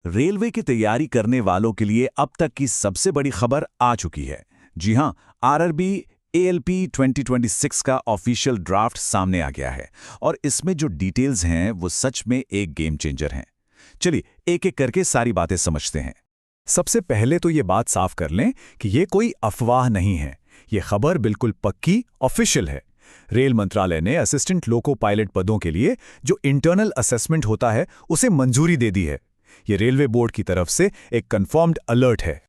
Railway की तैयारी करने वालों के लिए अब तक की सबसे बड़ी खबर आ चुकी है। जी हां, आरआरबी एएलपी 2026 का ऑफिशियल ड्राफ्ट सामने आ गया है और इसमें जो डिटेल्स हैं वो सच में एक गेम चेंजर हैं। चलिए एक एक करके सारी बातें समझते हैं। सबसे पहले तो ये बात साफ कर लें कि ये कोई अफवाह नहीं है। ये खबर बिल्कुल पक्की ऑफिशियल है। रेल मंत्रालय ने असिस्टेंट लोको पायलट पदों के लिए जो इंटरनल असेसमेंट होता है उसे मंजूरी दे दी है। ये रेलवे बोर्ड की तरफ से एक कंफर्म्ड अलर्ट है।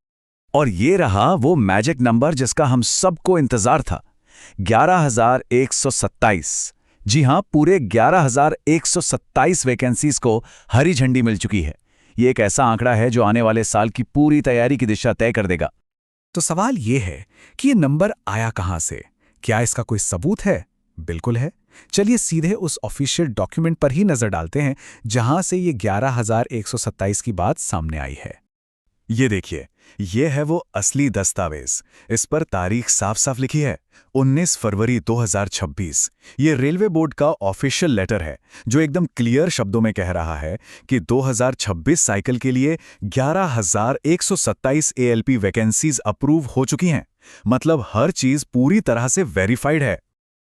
और ये रहा वो मैजिक नंबर जिसका हम सबको इंतजार था, 11,127। जी हां, पूरे 11,127 वैकेंसीज को हरी झंडी मिल चुकी है। ये एक ऐसा आंकड़ा है जो आने वाले साल की पूरी तैयारी की दिशा तय कर देगा। तो सवाल ये है कि ये नंबर आया कहां से? क्या इसका कोई सबूत है? बिल्कुल है। चलिए सीधे उस ऑफिशियल डॉक्यूमेंट पर ही नजर डालते हैं जहां से ये 11,127 की बात सामने आई है। ये देखिए, ये है वो असली दस्तावेज। इस पर तारीख साफ साफ लिखी है, 19 फरवरी 2026। ये रेलवे बोर्ड का ऑफिशियल लेटर है जो एकदम क्लियर शब्दों में कह रहा है कि 2026 साइकिल के लिए 11,127 एएलपी वैकेंसीज अप्रूव हो चुकी हैं। मतलब हर चीज पूरी तरह से वेरीफाइड है।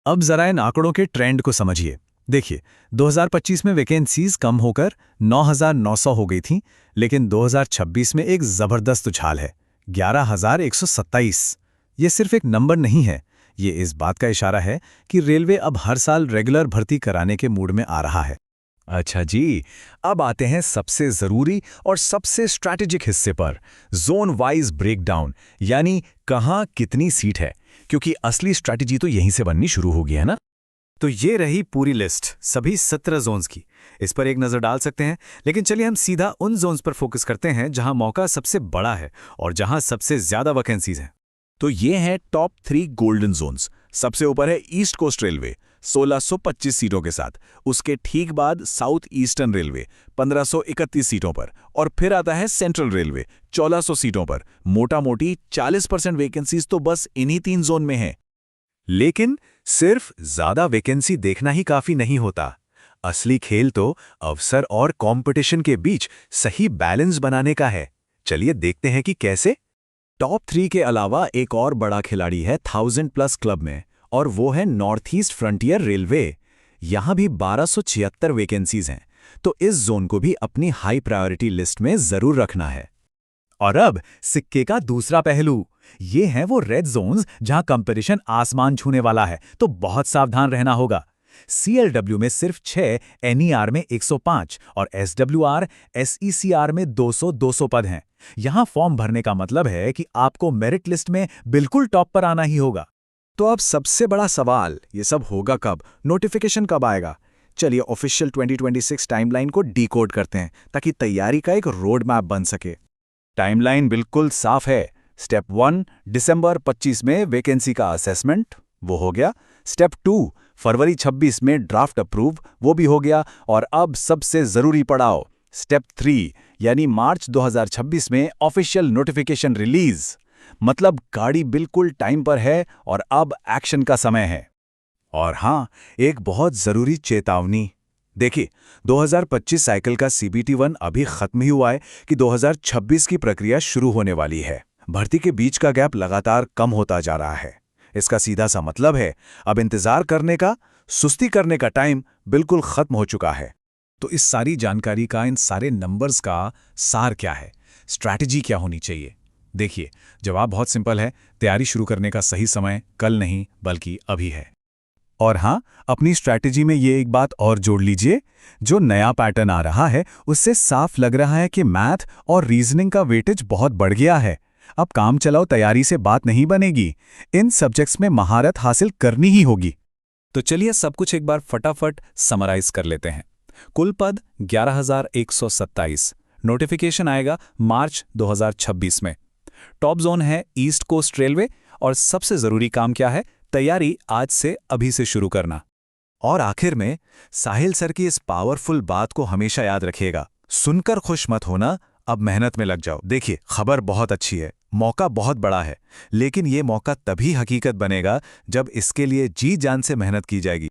अब जरा इन आंकड़ों के ट्रेंड को समझिए। देखिए, 2025 में वैकेंसीज कम होकर 9,900 हो गई थीं, लेकिन 2026 में एक जबरदस्त उछाल है, 11,127। ये सिर्फ एक नंबर नहीं है, ये इस बात का इशारा है कि रेलवे अब हर साल रेगुलर भर्ती कराने के मूड में आ रहा है। अच्छा जी, अब आते हैं सबसे जरूरी और सबसे स्ट्रैटेजिक हिस्से पर, जोन वाइज ब्रेकडाउन, यानी कहां कितनी सीट है, क्योंकि असली स्ट्रैटेजी तो यहीं से बननी शुरू होगी, है ना? तो ये रही पूरी लिस्ट, सभी 17 जोन्स की। इस पर एक नज़र डाल सकते हैं, लेकिन चलिए हम सीधा उन जोन्स पर फोकस करते हैं जहां मौका सबसे बड़ा है और जहां सबसे ज्यादा वैकेंसीज हैं। तो ये हैं टॉप 3 गोल्डन जोन्स। सबसे ऊपर है ईस्ट कोस्ट रेलवे 1625 सीटों के साथ। उसके ठीक बाद साउथ ईस्टर्न रेलवे 1531 सीटों पर, और फिर आता है सेंट्रल रेलवे 1400 सीटों पर। मोटा मोटी 40% वैकेंसीज तो बस इन्हीं 3 जोन में है। लेकिन सिर्फ ज्यादा वैकेंसी देखना ही काफी नहीं होता। असली खेल तो अवसर और कंपटीशन के बीच सही बैलेंस बनाने का है। चलिए देखते हैं कि कैसे। टॉप 3 के अलावा एक और बड़ा खिलाड़ी है 1000+ क्लब में, और वो है नॉर्थ ईस्ट फ्रंटियर रेलवे। यहां भी 1276 वैकेंसीज हैं, तो इस जोन को भी अपनी हाई प्रायोरिटी लिस्ट में जरूर रखना है। और अब सिक्के का दूसरा पहलू, ये हैं वो रेड जोन्स जहां कंपटीशन आसमान छूने वाला है, तो बहुत सावधान रहना होगा। सीएलडब्ल्यू में सिर्फ 6, एनईआर में 105 और एसडब्ल्यूआर, एसईसीआर में 200 पद हैं। यहां फॉर्म भरने का मतलब है कि आपको मेरिट लिस्ट में बिल्कुल टॉप पर आना ही होगा। तो अब सबसे बड़ा सवाल, ये सब होगा कब? नोटिफिकेशन कब आएगा? चलिए ऑफिशियल 2026 टाइमलाइन को डिकोड करते हैं ताकि तैयारी का एक रोड मैप बन सके। टाइमलाइन बिल्कुल साफ है। स्टेप 1, दिसंबर 25 में वैकेंसी का असेसमेंट, वो हो गया। स्टेप 2, फरवरी 26 में ड्राफ्ट अप्रूव, वो भी हो गया। और अब सबसे जरूरी पड़ाव, स्टेप 3, यानी मार्च 2026 में ऑफिशियल नोटिफिकेशन रिलीज। मतलब गाड़ी बिल्कुल टाइम पर है और अब एक्शन का समय है। और हां, एक बहुत जरूरी चेतावनी। देखिए, 2025 साइकिल का CBT1 अभी खत्म ही हुआ है कि 2026 की प्रक्रिया शुरू होने वाली है। भर्ती के बीच का गैप लगातार कम होता जा रहा है। इसका सीधा सा मतलब है, अब इंतजार करने का, सुस्ती करने का टाइम बिल्कुल खत्म हो चुका है। तो इस सारी जानकारी का, इन सारे नंबर्स का सार क्या है? स्ट्रैटेजी क्या होनी चाहिए? देखिए, जवाब बहुत सिंपल है। तैयारी शुरू करने का सही समय कल नहीं बल्कि अभी है। और हां, अपनी स्ट्रैटेजी में ये एक बात और जोड़ लीजिए, जो नया पैटर्न आ रहा है उससे साफ लग रहा है कि मैथ और रीजनिंग का वेटेज बहुत बढ़ गया है। अब काम चलाओ तैयारी से बात नहीं बनेगी, इन सब्जेक्ट्स में महारत हासिल करनी ही होगी। तो चलिए सब कुछ एक बार फटाफट समराइज कर लेते हैं। कुल पद 11,127। नोटिफिकेशन आएगा मार्च 2026 में। टॉप जोन है ईस्ट कोस्ट रेलवे, और सबसे जरूरी काम क्या है? तैयारी आज से अभी से शुरू करना। और आखिर में साहिल सर की इस पावरफुल बात को हमेशा याद रखिएगा, सुनकर खुश मत होना, अब मेहनत में लग जाओ। देखिए, खबर बहुत अच्छी है, मौका बहुत बड़ा है, लेकिन ये मौका तभी हकीकत बनेगा जब इसके लिए जी जान से मेहनत की जाएगी।